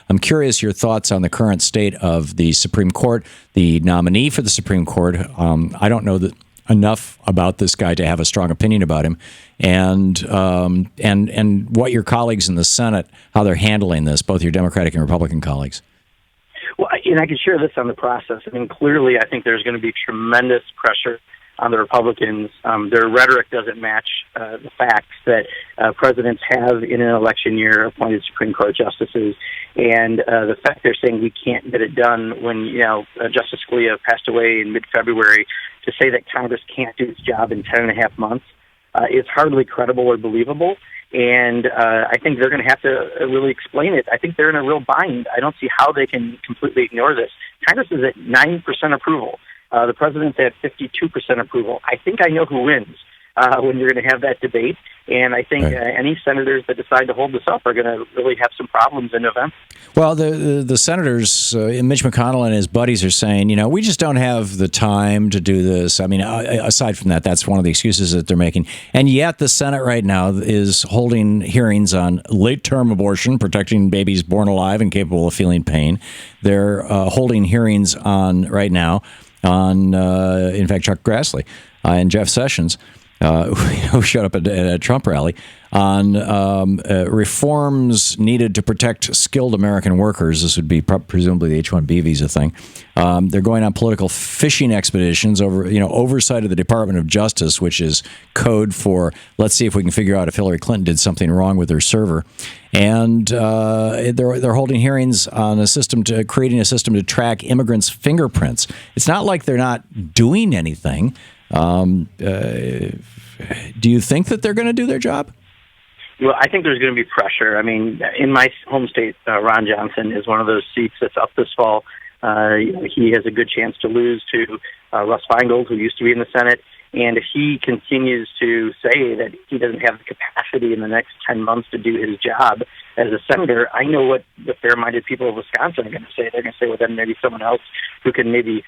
I'm curious your thoughts on the current state of the Supreme Court, the nominee for the Supreme Court. I don't know enough about this guy to have a strong opinion about him, and what your colleagues in the Senate, how they're handling this, both your Democratic and Republican colleagues. Well, and I can share this on the process. I mean, clearly, I think there's going to be tremendous pressure on the Republicans. Their rhetoric doesn't match the facts that presidents have in an election year appointed Supreme Court justices, and the fact they're saying we can't get it done when Justice Scalia passed away in mid-February, to say that Congress can't do its job in 10.5 months is hardly credible or believable. And I think they're going to have to really explain it. I think they're in a real bind. I don't see how they can completely ignore this. Congress is at 9% approval. The president's at 52% approval. I think I know who wins when you're going to have that debate. And I think any senators that decide to hold this up are going to really have some problems in November. Well, the senators, Mitch McConnell and his buddies, are saying, we just don't have the time to do this. I mean, aside from that, that's one of the excuses that they're making. And yet the Senate right now is holding hearings on late-term abortion, protecting babies born alive and capable of feeling pain. They're holding hearings right now on, in fact, Chuck Grassley and Jeff Sessions, who showed up at a Trump rally, on reforms needed to protect skilled American workers. This would be presumably the H-1B visa thing. They're going on political fishing expeditions over, oversight of the Department of Justice, which is code for let's see if we can figure out if Hillary Clinton did something wrong with her server. And they're holding hearings on creating a system to track immigrants' fingerprints. It's not like they're not doing anything. Do you think that they're going to do their job? Well, I think there's going to be pressure. I mean, in my home state, Ron Johnson is one of those seats that's up this fall. He has a good chance to lose to Russ Feingold, who used to be in the Senate. And if he continues to say that he doesn't have the capacity in the next 10 months to do his job as a senator, I know what the fair-minded people of Wisconsin are going to say. They're going to say, well, then maybe someone else who can maybe,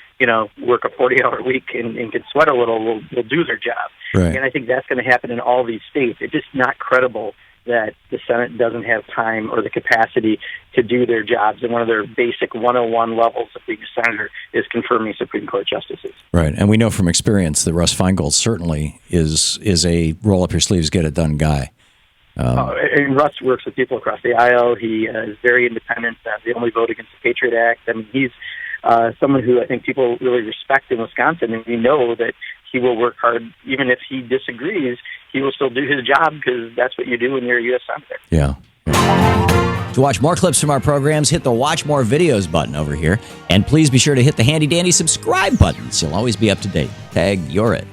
work a 40-hour week and can sweat a little will do their job. Right. And I think that's going to happen in all these states. It's just not credible that the Senate doesn't have time or the capacity to do their jobs. And one of their basic 101 levels of being a senator is confirming Supreme Court justices. Right. And we know from experience that Russ Feingold certainly is a roll-up-your-sleeves, get-it-done guy. And Russ works with people across the aisle. He is very independent. They only vote against the Patriot Act. I mean, he's someone who I think people really respect in Wisconsin, and we know that he will work hard. Even if he disagrees, he will still do his job, because that's what you do when you're a U.S. Senator. Yeah. To watch more clips from our programs, hit the Watch More Videos button over here. And please be sure to hit the handy-dandy subscribe button so you'll always be up to date. Tag, you're it.